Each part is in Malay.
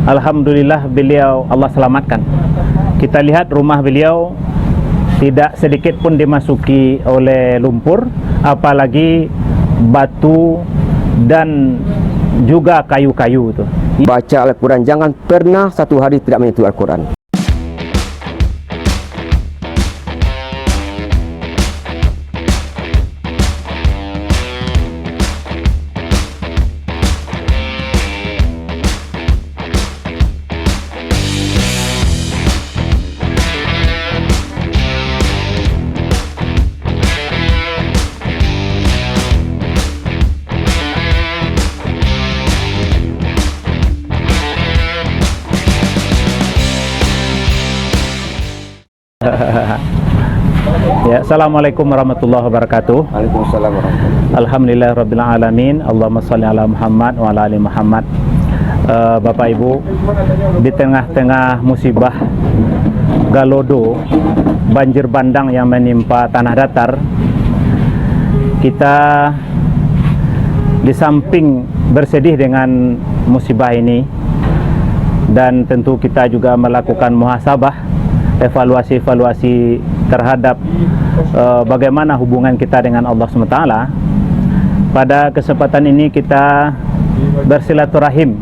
alhamdulillah beliau Allah selamatkan. Kita lihat rumah beliau tidak sedikit pun dimasuki oleh lumpur, apalagi batu dan juga kayu-kayu itu. Baca Al-Quran, jangan pernah satu hari tidak menyentuh Al-Quran. Ya, assalamualaikum warahmatullahi wabarakatuh. Waalaikumsalam warahmatullahi wabarakatuh. Alhamdulillahirabbil alamin. Allahumma shalli ala Muhammad wa ala ali Muhammad. Bapak Ibu, di tengah-tengah musibah Galodo, banjir bandang yang menimpa tanah datar, kita di samping bersedih dengan musibah ini, dan tentu kita juga melakukan muhasabah, evaluasi terhadap bagaimana hubungan kita dengan Allah SWT. Pada kesempatan ini kita bersilaturahim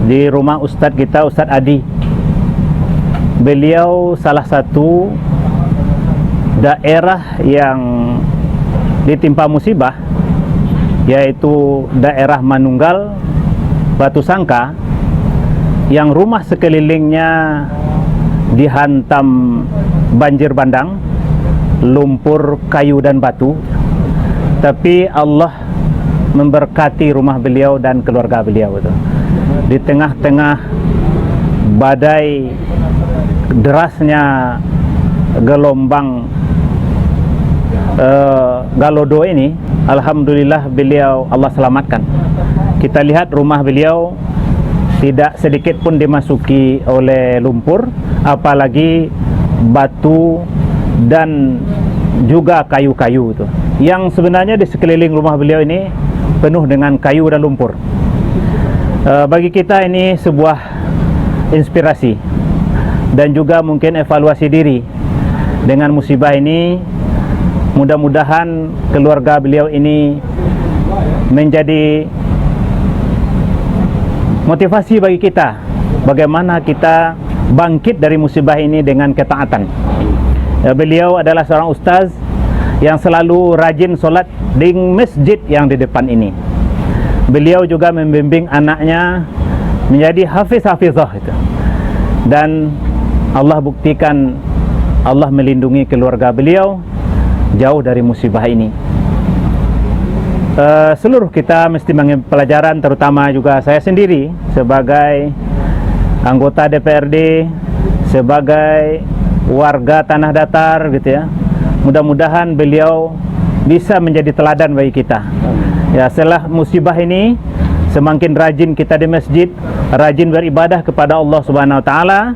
di rumah Ustadz kita, Ustadz Adi. Beliau salah satu daerah yang ditimpa musibah, yaitu daerah Manunggal, Batu Sangka, yang rumah sekelilingnya dihantam banjir bandang, lumpur, kayu dan batu. Tapi Allah memberkati rumah beliau dan keluarga beliau itu. Di tengah-tengah badai derasnya gelombang Galodo ini, alhamdulillah beliau Allah selamatkan. Kita lihat rumah beliau tidak sedikit pun dimasuki oleh lumpur, apalagi batu dan juga kayu-kayu itu. Yang sebenarnya di sekeliling rumah beliau ini penuh dengan kayu dan lumpur. Bagi kita ini sebuah inspirasi dan juga mungkin evaluasi diri dengan musibah ini. Mudah-mudahan keluarga beliau ini menjadi motivasi bagi kita, bagaimana kita bangkit dari musibah ini dengan ketaatan. Beliau adalah seorang ustaz yang selalu rajin solat di masjid yang di depan ini. Beliau juga membimbing anaknya menjadi hafiz-hafizah itu. Dan Allah buktikan, Allah melindungi keluarga beliau jauh dari musibah ini. Seluruh kita mesti mengambil pelajaran, terutama juga saya sendiri sebagai anggota DPRD, sebagai warga tanah datar gitu ya. Mudah-mudahan beliau bisa menjadi teladan bagi kita. Ya, setelah musibah ini semakin rajin kita di masjid, rajin beribadah kepada Allah Subhanahu wa taala,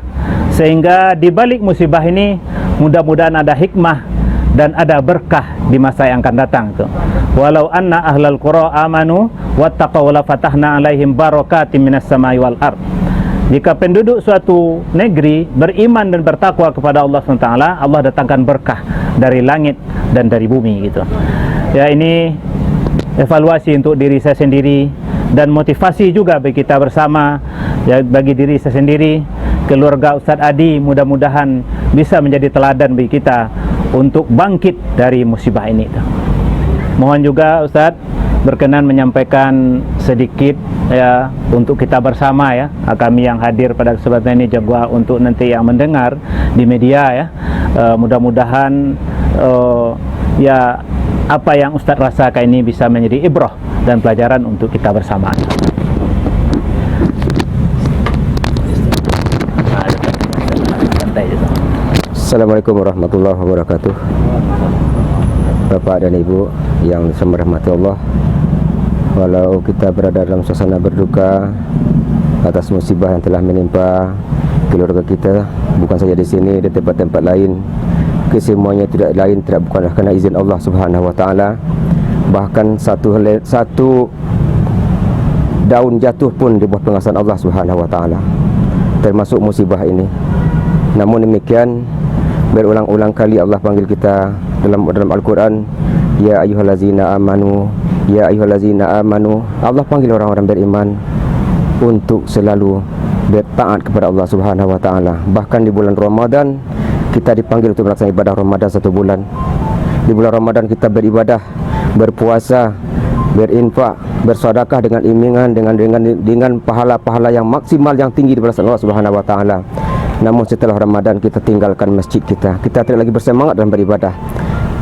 sehingga di balik musibah ini mudah-mudahan ada hikmah dan ada berkah di masa yang akan datang tuh. Walau anna ahlal qura amanu wattaqaw la fatahna alaihim barakatim minas samai wal ard. Jika penduduk suatu negeri beriman dan bertakwa kepada Allah SWT, Allah datangkan berkah dari langit dan dari bumi gitu. Ya, ini evaluasi untuk diri saya sendiri dan motivasi juga bagi kita bersama, ya, bagi diri saya sendiri, keluarga Ustadz Adi. Mudah-mudahan bisa menjadi teladan bagi kita untuk bangkit dari musibah ini. Mohon juga Ustadz berkenan menyampaikan sedikit ya untuk kita bersama ya, kami yang hadir pada kesempatan ini juga untuk nanti yang mendengar di media ya. Mudah-mudahan ya apa yang Ustadz rasakan ini bisa menjadi ibrah dan pelajaran untuk kita bersama. Assalamualaikum warahmatullahi wabarakatuh. Bapak dan Ibu yang dirahmati Allah, walau kita berada dalam suasana berduka atas musibah yang telah menimpa keluarga kita, bukan saja di sini, di tempat-tempat lain, kesemuanya tidak lain tidak bukanlah karena izin Allah Subhanahu wa taala. Bahkan satu daun jatuh pun di bawah pengawasan Allah Subhanahu wa taala, termasuk musibah ini. Namun demikian, berulang-ulang kali Allah panggil kita dalam Al-Quran, ya ayyuhallazina amanu, ya ayyuhallazina amanu. Allah panggil orang-orang beriman untuk selalu bertaat kepada Allah Subhanahu wa taala. Bahkan di bulan Ramadan kita dipanggil untuk melaksanakan ibadah Ramadan 1 bulan. Di bulan Ramadan kita beribadah, berpuasa, berinfak, bersedekah dengan imingan, dengan pahala-pahala yang maksimal, yang tinggi di balasan Allah Subhanahu wa taala. Namun setelah Ramadan kita tinggalkan masjid kita tidak lagi bersemangat dalam beribadah.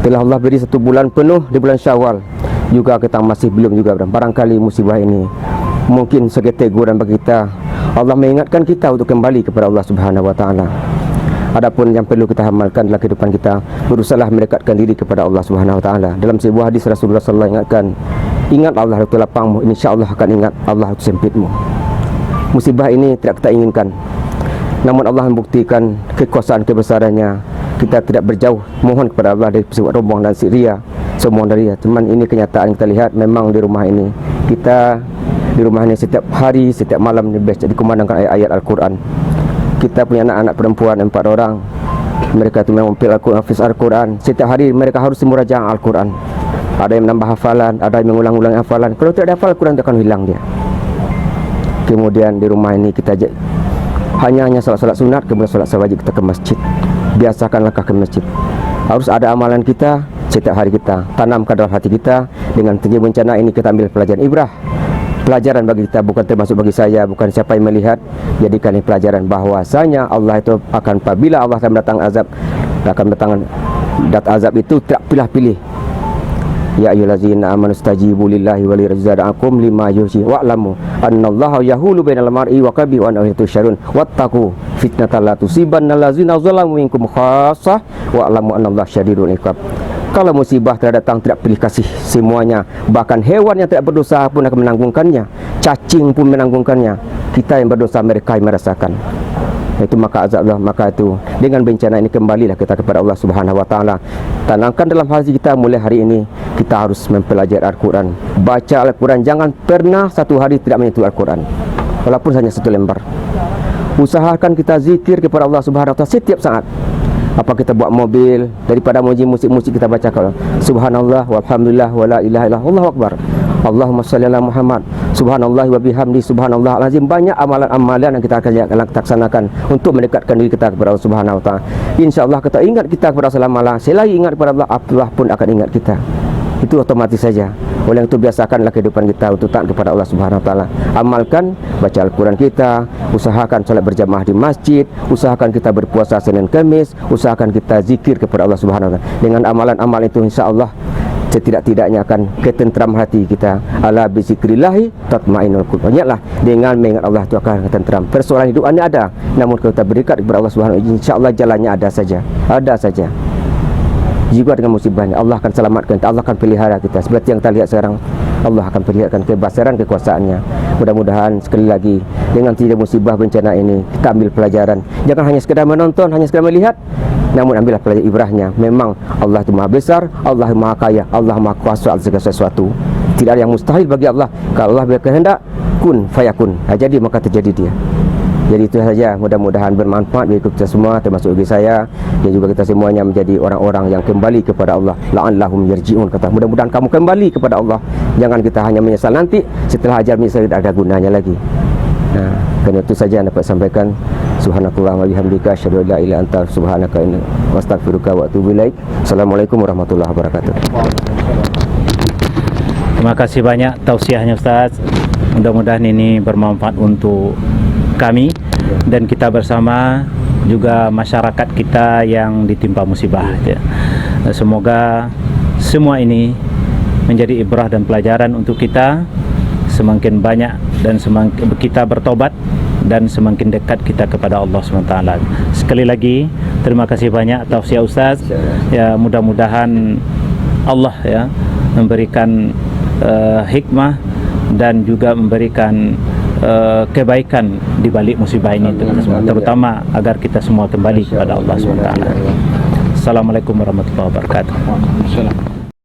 Telah Allah beri 1 bulan penuh di bulan Syawal, juga kita masih belum juga. Barangkali musibah ini mungkin sebagai teguran bagi kita. Allah mengingatkan kita untuk kembali kepada Allah Subhanahu wa taala. Adapun yang perlu kita amalkan dalam kehidupan kita, berusahalah mendekatkan diri kepada Allah Subhanahu wa taala. Dalam sebuah hadis Rasulullah sallallahu alaihi wasallam ingatkan, ingat Allah waktu lapangmu, insyaallah akan ingat Allah waktu sempitmu. Musibah ini tidak kita inginkan, namun Allah membuktikan kekuasaan kebesarannya. Kita tidak berjauh mohon kepada Allah dari peristiwa rombongan dan Syria, semua dari. Cuman ini kenyataan kita lihat, memang di rumah ini kita, di rumah ini setiap hari, setiap malam dikumandangkan ayat-ayat Al-Quran. Kita punya anak-anak perempuan 4 orang. Mereka itu memang hafiz Al-Quran. Setiap hari mereka harus murajaah Al-Quran. Ada yang menambah hafalan, ada yang mengulang-ulang hafalan. Kalau tidak ada hafal Al-Quran, akan hilang dia. Kemudian di rumah ini kita hanya salat sunat, kemudian salat wajib kita ke masjid. Biasakan langkah ke masjid. Harus ada amalan kita setiap hari, kita tanamkan dalam hati kita. Dengan terjadi bencana ini kita ambil pelajaran ibrah, pelajaran bagi kita, bukan termasuk bagi saya, bukan siapa yang melihat. Jadikan ini pelajaran bahwasanya Allah itu akan, apabila Allah akan datang azab, akan datang azab itu tidak pilih-pilih. Ya ayyuhallazina amanu stajibu lillahi wa lirajza'akum lima yuhyi wa'lamu annallaha yahulu bainal mar'i wa qalbi wa annahu tusyarun wattaqu fitnatan la tusibanna allazina zalamu minkum khassah wa'lamu annallaha syadidul iqab. Kalau musibah telah datang, tidak pilih kasih semuanya. Bahkan hewan yang tidak berdosa pun akan menanggungkannya, cacing pun menanggungkannya. Kita yang berdosa, mereka yang merasakan. Itu maka azab Allah. Maka itu dengan bencana ini kembalilah kita kepada Allah Subhanahu wa taala. Tanamkan dalam hati kita mulai hari ini, kita harus mempelajari Al-Quran, baca Al-Quran. Jangan pernah satu hari tidak menyentuh Al-Quran, walaupun hanya 1 lembar. Usahakan kita zikir kepada Allah Subhanahu wa taala setiap saat. Apa kita buat mobil, daripada musik-musik kita baca kalau subhanallah walhamdulillah wala ilaha illallah wallahu akbar, Allahumma shalli ala Muhammad, subhanallah wa bihamdi, subhanallah alazim. Banyak amalan-amalan yang kita akan laksanakan untuk mendekatkan diri kita kepada Allah Subhanahu wa taala. Insyaallah kita ingat kita kepada Allah, selagi ingat kepada Allah, Allah pun akan ingat kita. Itu otomatis saja. Oleh itu biasakanlah kehidupan kita untuk taat kepada Allah Subhanahu wa taala. Amalkan baca Al-Quran kita, usahakan salat berjamaah di masjid, usahakan kita berpuasa Senin Kamis, usahakan kita zikir kepada Allah Subhanahu wa taala. Dengan amalan-amalan itu insyaallah setidak-tidaknya akan ketentram hati kita. Ala bi zikrillahi tatmainnul qulub. Banyaklah dengan mengingat Allah itu akan ketentram. Persoalan hidup ini ada, namun kalau kita berikat kepada Allah Subhanahu wa taala, insyaallah jalannya ada saja. Ada saja. Juga dengan musibahnya Allah akan selamatkan kita, Allah akan pelihara kita. Seperti yang kita lihat sekarang, Allah akan peliharakan kebesaran kekuasaannya. Mudah-mudahan sekali lagi dengan tidak musibah bencana ini kita ambil pelajaran. Jangan hanya sekedar menonton, hanya sekedar melihat, namun ambillah pelajaran ibrahnya. Memang Allah itu Maha Besar, Allah Maha Kaya, Allah Maha Kuasa atas segala sesuatu. Tidak ada yang mustahil bagi Allah. Kalau Allah berkehendak, kun fayakun. Jadi maka terjadi dia. Jadi itu saja, mudah-mudahan bermanfaat bagi kita semua, termasuk bagi saya, dan juga kita semuanya menjadi orang-orang yang kembali kepada Allah. La'allahum yarji'un, kata. Mudah-mudahan kamu kembali kepada Allah. Jangan kita hanya menyesal nanti, setelah ajal menyesal tidak ada gunanya lagi. Nah, karena itu saja yang dapat sampaikan. Subhanakallah wa bihamdika asyhadu an la ilaha illa anta subhanaka inni astaghfiruka wa atubu ilaik. Assalamualaikum warahmatullahi wabarakatuh. Terima kasih banyak tausiahnya Ustaz. Mudah-mudahan ini bermanfaat untuk kami dan kita bersama, juga masyarakat kita yang ditimpa musibah. Semoga semua ini menjadi ibrah dan pelajaran untuk kita. Semakin banyak dan semakin kita bertobat dan semakin dekat kita kepada Allah SWT. Sekali lagi terima kasih banyak tausiah Ustaz. Ya, mudah-mudahan Allah ya memberikan hikmah dan juga memberikan kebaikan di balik musibah ini, terutama agar kita semua kembali kepada Allah SWT. Assalamualaikum warahmatullahi wabarakatuh.